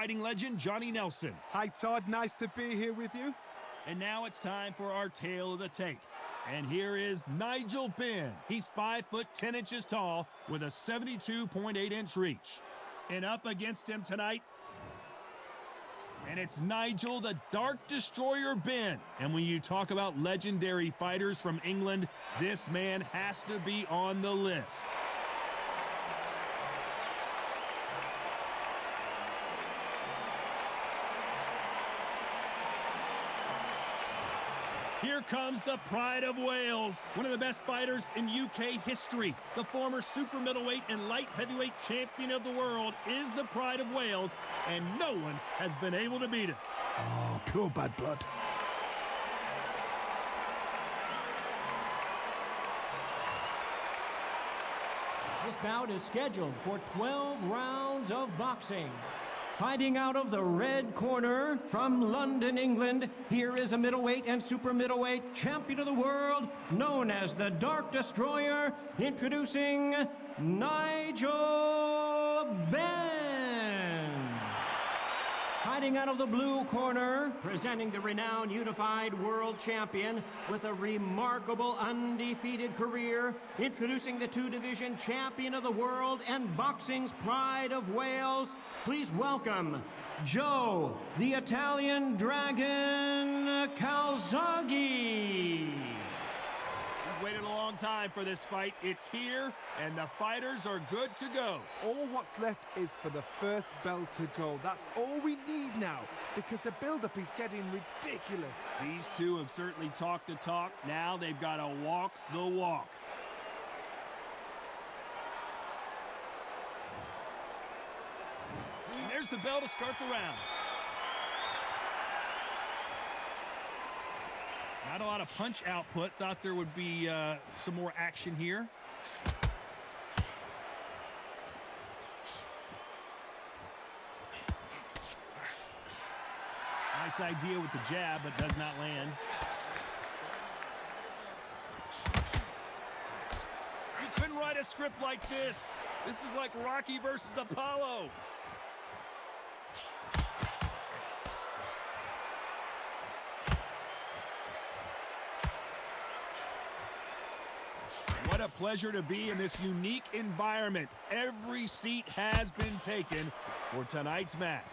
fighting legend Johnny Nelson. Hi Todd, nice to be here with you. And now it's time for our tale of the tape. And here is Nigel Benn. He's 5 foot 10 inches tall with a 72.8-inch reach. And up against him tonight, and it's Nigel the Dark Destroyer Benn. And when you talk about legendary fighters from England, this man has to be on the list. Here comes the Pride of Wales, one of the best fighters in UK history. The former super middleweight and light heavyweight champion of the world is the Pride of Wales, and no one has been able to beat him. Oh, pure bad blood. This bout is scheduled for 12 rounds of boxing. Fighting out of the red corner from London, England, here is a middleweight and super middleweight champion of the world, known as the Dark Destroyer, introducing Nigel Benn. Fighting out of the blue corner, presenting the renowned unified world champion with a remarkable undefeated career, introducing the two-division champion of the world and boxing's Pride of Wales, please welcome Joe, the Italian Dragon Calzaghe. We've waited a long time for this fight. It's here, and the fighters are good to go. All what's left is for the first bell to go. That's all we need now, because the build-up is getting ridiculous. These two have certainly talked the talk. Now they've got to walk the walk. And there's the bell to start the round. Not a lot of punch output. Thought there would be some more action here. Nice idea with the jab, but does not land. You couldn't write a script like this. This is like Rocky versus Apollo. What a pleasure to be in this unique environment. Every seat has been taken for tonight's match.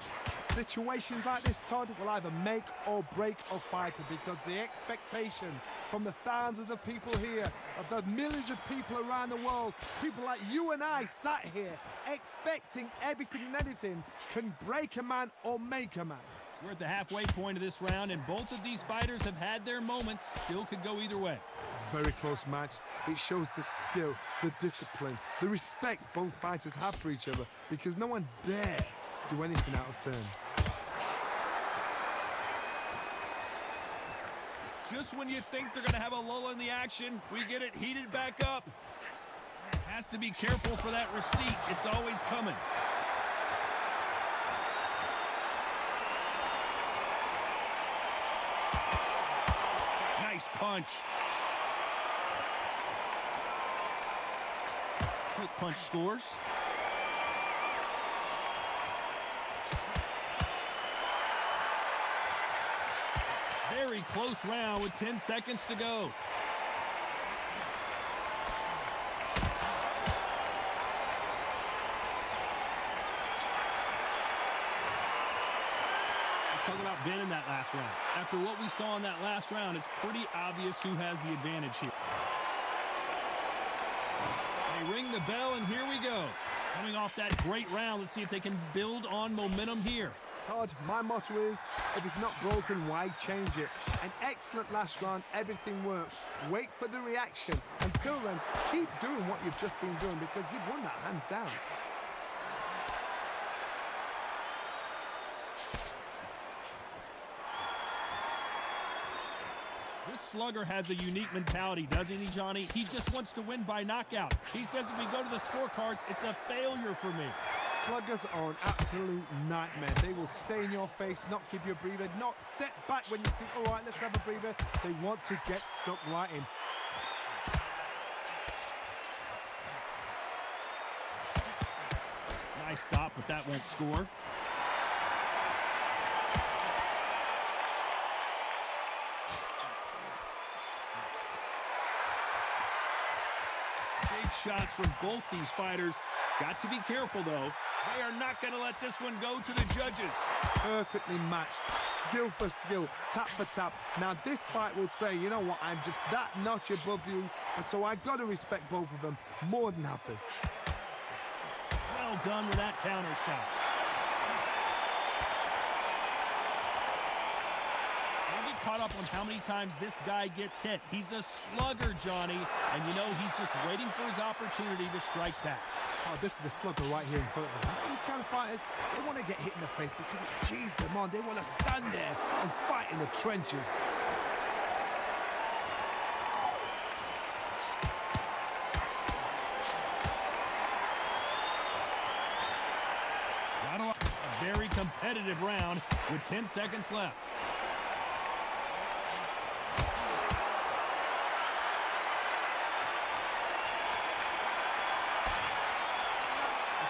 Situations like this, Todd, will either make or break a fighter, because the expectation from the thousands of people here, of the millions of people around the world, people like you and I sat here expecting everything and anything, can break a man or make a man. We're at the halfway point of this round, and both of these fighters have had their moments. Still could go either way. Very close match. It shows the skill, the discipline, the respect both fighters have for each other, because no one dare do anything out of turn. Just when you think they're going to have a lull in the action, we get it heated back up. Has to be careful for that receipt. It's always coming. Nice punch. Quick punch scores. Very close round with 10 seconds to go. Let's talk about Ben in that last round. After what we saw in that last round, it's pretty obvious who has the advantage here. They ring the bell, and here we go. Coming off that great round, let's see if they can build on momentum here. Todd, my motto is, if it's not broken, why change it? An excellent last round, everything works. Wait for the reaction. Until then, keep doing what you've just been doing, because you've won that hands down. This slugger has a unique mentality, doesn't he, Johnny? He just wants to win by knockout. He says if we go to the scorecards, it's a failure for me. Sluggers are an absolute nightmare. They will stay in your face, not give you a breather, not step back when you think, all right, let's have a breather. They want to get stuck right in. Nice stop, but that won't score. shots from both these fighters. Got to be careful, though. They are not going to let this one go to the judges. Perfectly matched, skill for skill, tap for tap. Now this fight will say, you know what, I'm just that notch above you, and so I've got to respect both of them. More than happy. Well done with that counter shot. Don't get caught up on how many times this guy gets hit. He's a slugger, Johnny, and you know he's just waiting for his opportunity to strike back. Oh, this is a slugger right here in front of them. These kind of fighters, they want to get hit in the face because it cheese them on. They want to stand there and fight in the trenches. A very competitive round with 10 seconds left.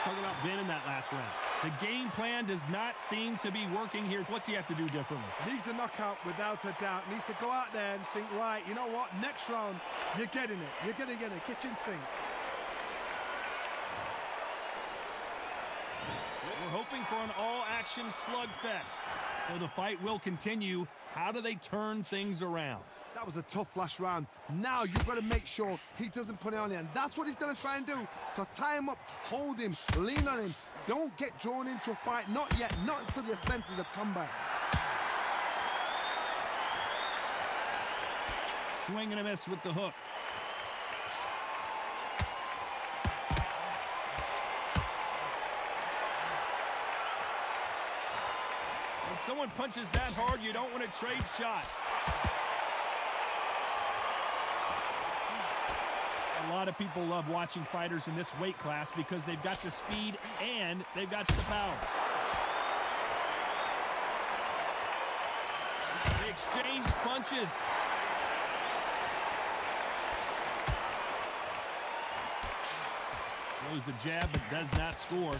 Talk about Ben in that last round. The game plan does not seem to be working here. What's he have to do differently? Needs a knockout without a doubt. Needs to go out there and think, right, you know what? Next round, you're getting it. You're going to get a kitchen sink. We're hoping for an all-action slugfest. So the fight will continue. How do they turn things around? That was a tough last round. Now you've got to make sure he doesn't put it on you, and that's what he's going to try and do. So tie him up, hold him, lean on him. Don't get drawn into a fight. Not yet. Not until your senses have come back. Swing and a miss with the hook. When someone punches that hard, you don't want to trade shots. A lot of people love watching fighters in this weight class because they've got the speed and they've got the power. They exchange punches. Throws the jab but does not score.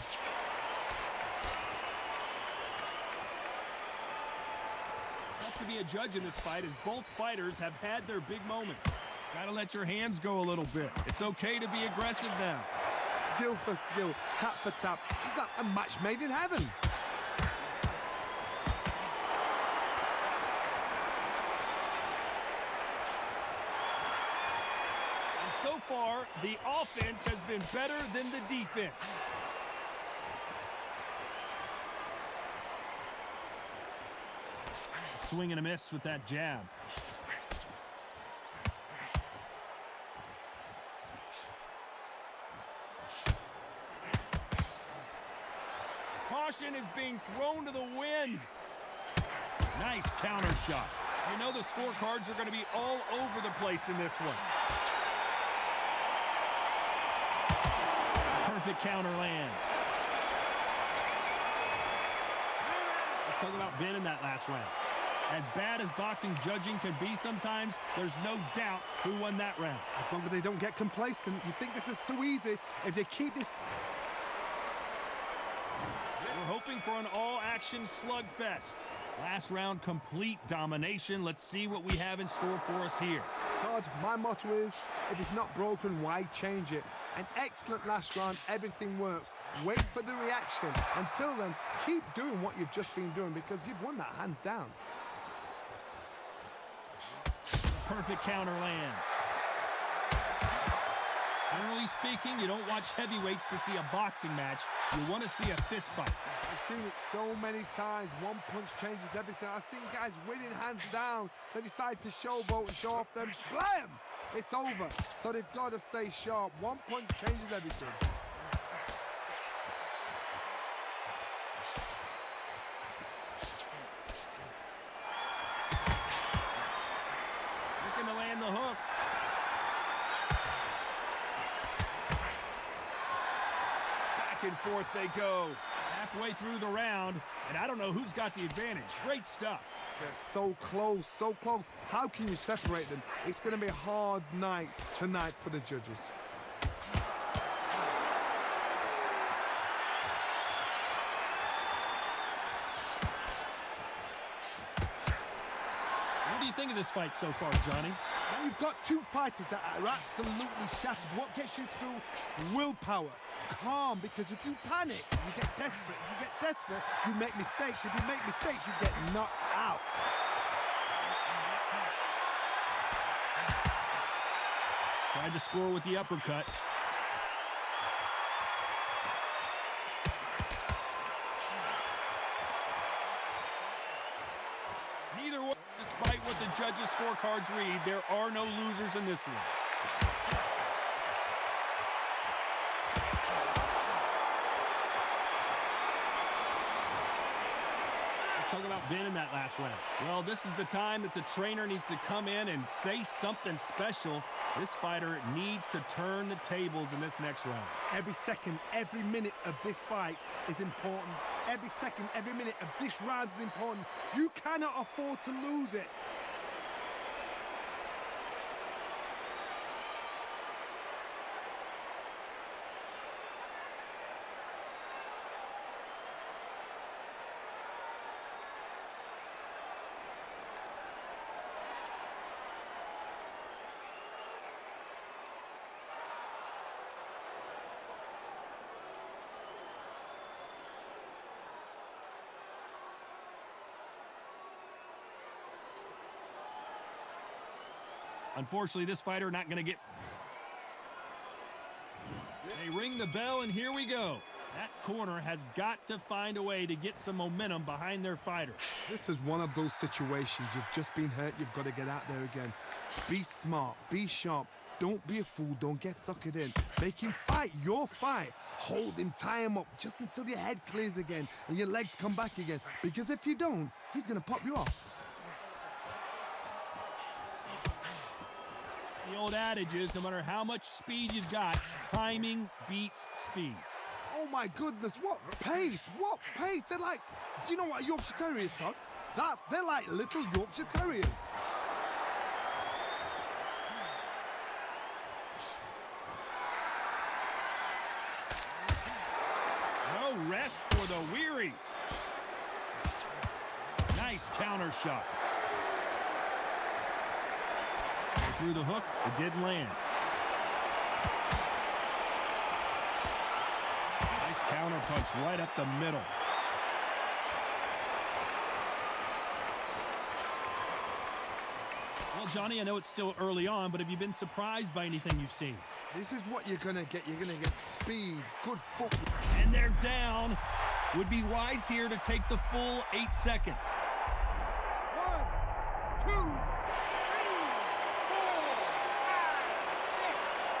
Tough to be a judge in this fight as both fighters have had their big moments. Gotta let your hands go a little bit. It's okay to be aggressive now. Skill for skill, tap for tap. She's like a match made in heaven. And so far, the offense has been better than the defense. Swing and a miss with that jab. Caution is being thrown to the wind. Nice counter shot. You know the scorecards are going to be all over the place in this one. Perfect counter lands. Let's talk about Ben in that last round. As bad as boxing judging can be sometimes, there's no doubt who won that round. As long as they don't get complacent, you think this is too easy. If they keep this... We're hoping for an all-action slugfest. Last round, complete domination. Let's see what we have in store for us here. Todd, my motto is, if it's not broken, why change it? An excellent last round, everything works. Wait for the reaction. Until then, keep doing what you've just been doing because you've won that hands down. Perfect counter lands. Generally speaking, you don't watch heavyweights to see a boxing match. You want to see a fist fight. I've seen it so many times. One punch changes everything. I've seen guys winning hands down. They decide to showboat and show off them. Slam! It's over. So they've got to stay sharp. One punch changes everything. Looking to land the hook. Back and forth they go. Halfway through the round, and I don't know who's got the advantage. Great stuff. They're so close, so close. How can you separate them? It's going to be a hard night tonight for the judges. What do you think of this fight so far, Johnny? You've got two fighters that are absolutely shattered. What gets you through? Willpower. Calm, because if you panic, you get desperate. If you get desperate, you make mistakes. If you make mistakes, you get knocked out. Tried to score with the uppercut. Neither one, despite what the judges' scorecards read, there are no losers in this one. Talk about Ben in that last round. Well, this is the time that the trainer needs to come in and say something special. This fighter needs to turn the tables in this next round. Every second, every minute of this fight is important. Every second, every minute of this round is important. You cannot afford to lose it. Unfortunately, this fighter not going to get... They ring the bell, and here we go. That corner has got to find a way to get some momentum behind their fighter. This is one of those situations. You've just been hurt. You've got to get out there again. Be smart. Be sharp. Don't be a fool. Don't get suckered in. Make him fight your fight. Hold him. Tie him up just until your head clears again and your legs come back again. Because if you don't, he's going to pop you off. The old adage is, no matter how much speed you've got, timing beats speed. Oh my goodness, what pace, what pace. They're like, do you know what a Yorkshire Terrier is, Todd? They're like little Yorkshire Terriers. No rest for the weary. Nice counter shot. Through the hook, it didn't land. Nice counter punch right up the middle. Well, Johnny, I know it's still early on, but have you been surprised by anything you've seen? This is what you're gonna get. You're gonna get speed, good footwork. And they're down. Would be wise here to take the full 8 seconds. 1, 2, 3, 4, 5, 6, 7.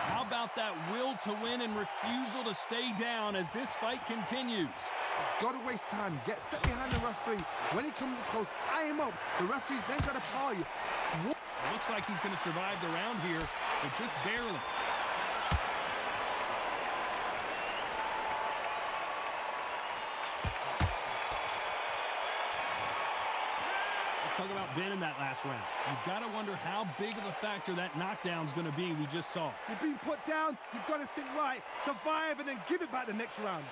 How about that will to win and refusal to stay down as this fight continues? Gotta waste time. Step behind the referee. When he comes close, tie him up. The referee's then gotta power you. Looks like he's gonna survive the round here, but just barely. Let's talk about Ben in that last round. You've got to wonder how big of a factor that knockdown's going to be we just saw. You've been put down, you've got to think right, survive, and then give it back the next round.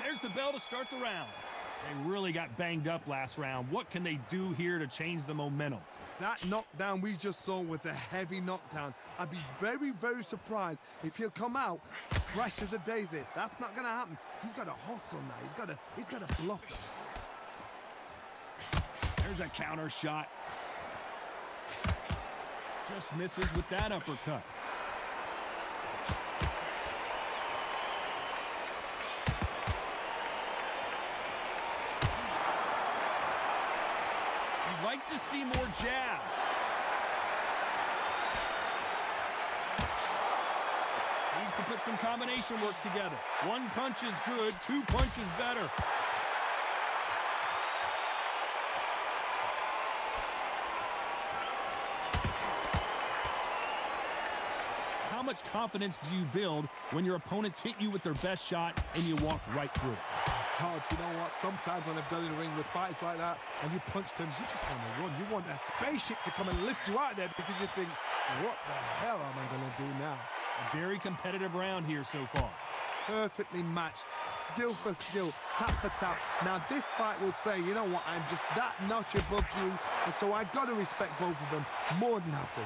There's the bell to start the round. They really got banged up last round. What can they do here to change the momentum? That knockdown we just saw was a heavy knockdown. I'd be very, very surprised if he'll come out fresh as a daisy. That's not going to happen. He's got to hustle now. He's got to bluff them. There's a counter shot. Just misses with that uppercut. You'd like to see more jabs. needs to put some combination work together. One punch is good, two punches better. How much confidence do you build when your opponents hit you with their best shot and you walked right through it? Todd, you know what? Sometimes when I've done in the ring with fights like that and you punch them, you just want to run. You want that spaceship to come and lift you out there because you think, what the hell am I going to do now? A very competitive round here so far. Perfectly matched, skill for skill, tap for tap. Now this fight will say, you know what, I'm just that notch above you, and so I got to respect both of them more than happy.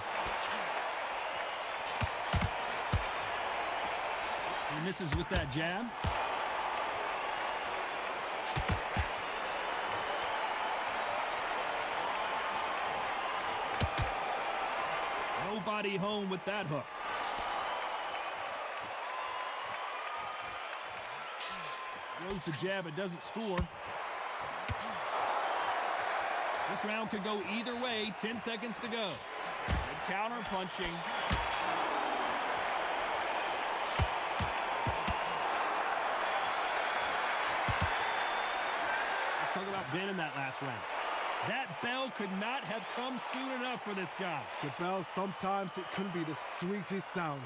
He misses with that jab. Nobody home with that hook. Throws the jab, it doesn't score. This round could go either way, 10 seconds to go. Good counter punching. Let's talk about Ben in that last round. That bell could not have come soon enough for this guy. The bell, sometimes it can be the sweetest sound.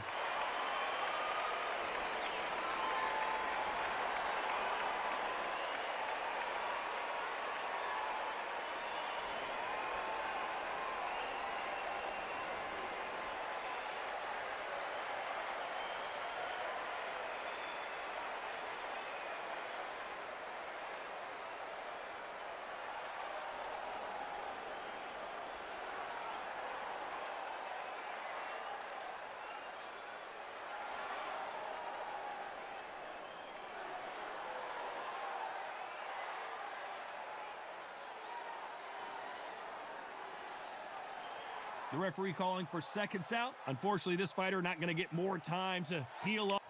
The referee calling for seconds out. Unfortunately, this fighter not going to get more time to heal up.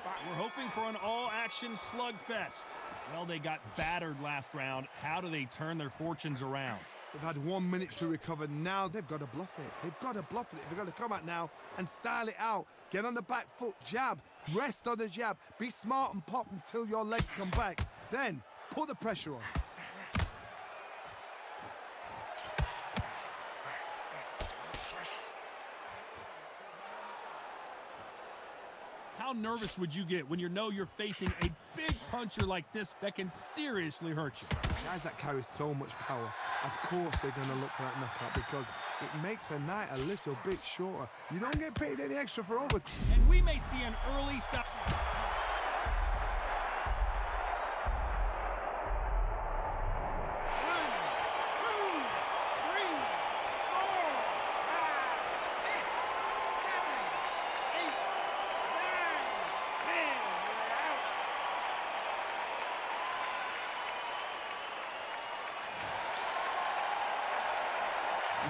We're hoping for an all-action slugfest. Well, they got battered last round. How do they turn their fortunes around? They've had 1 minute to recover. Now they've got to bluff it. They've got to bluff it. They've got to come out now and style it out. Get on the back foot, jab, rest on the jab. Be smart and pop until your legs come back. Then put the pressure on. How nervous would you get when you know you're facing a big puncher like this that can seriously hurt you? Guys that carry so much power, of course they're going to look for that knockout because it makes a night a little bit shorter. You don't get paid any extra for over. And we may see an early stop.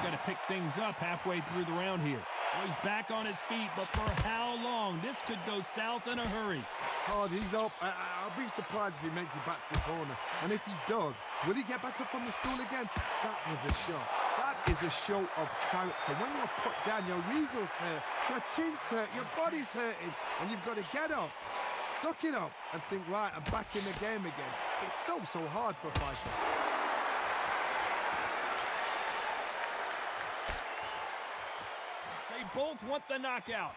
Got to pick things up halfway through the round here. Well, he's back on his feet, but for how long? This could go south in a hurry. Oh, he's up. I'll be surprised if he makes it back to the corner. And if he does, will he get back up from the stool again? That was a shot. That is a show of character. When you're put down, your eagles hurt, your chin's hurt, your body's hurting, and you've got to get up, suck it up, and think, right, I'm back in the game again. It's so hard for a fighter. Both want the knockout.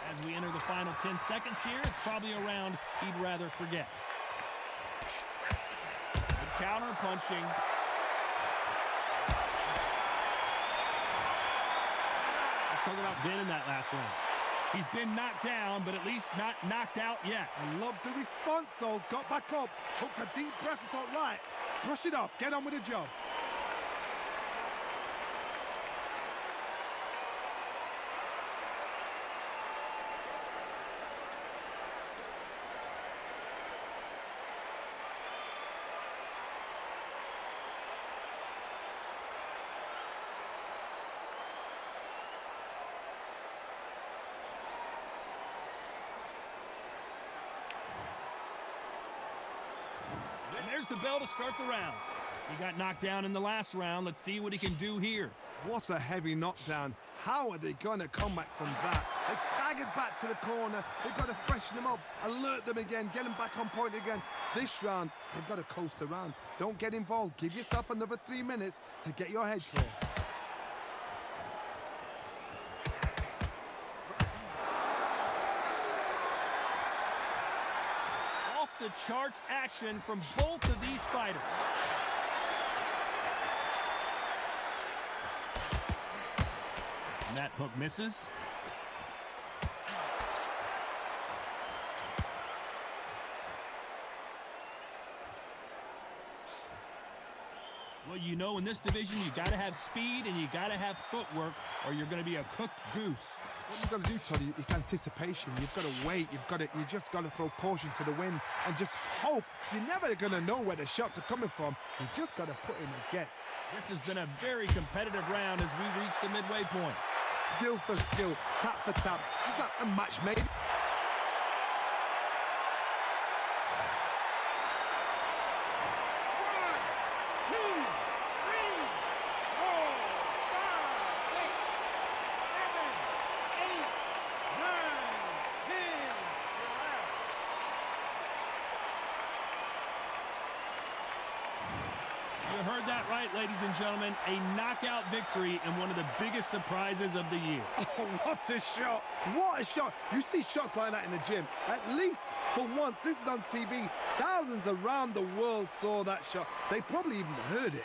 As we enter the final 10 seconds here, it's probably a round he'd rather forget. Good counter punching. Let's talk about Ben in that last round. He's been knocked down, but at least not knocked out yet. I love the response, though. Got back up, took a deep breath and thought, right, brush it off, get on with the job. And there's the bell to start the round. He got knocked down in the last round. Let's see what he can do here. What a heavy knockdown. How are they going to come back from that? They've staggered back to the corner. They've got to freshen them up, alert them again, get them back on point again. This round, they've got to coast around. Don't get involved. Give yourself another 3 minutes to get your head clear. Off the charts action from both of these fighters. And that hook misses. Well, you know, in this division, you got to have speed and you got to have footwork, or you're going to be a cooked goose. What you've got to do, Toddy, is anticipation. You've got to wait. You just got to throw caution to the wind and just hope. You're never going to know where the shots are coming from. You just got to put in a guess. This has been a very competitive round as we reach the midway point. Skill for skill, tap for tap, just like a match made. You heard that right, ladies and gentlemen. A knockout victory and one of the biggest surprises of the year. Oh, what a shot. What a shot. You see shots like that in the gym. At least for once, this is on TV. Thousands around the world saw that shot. They probably even heard it.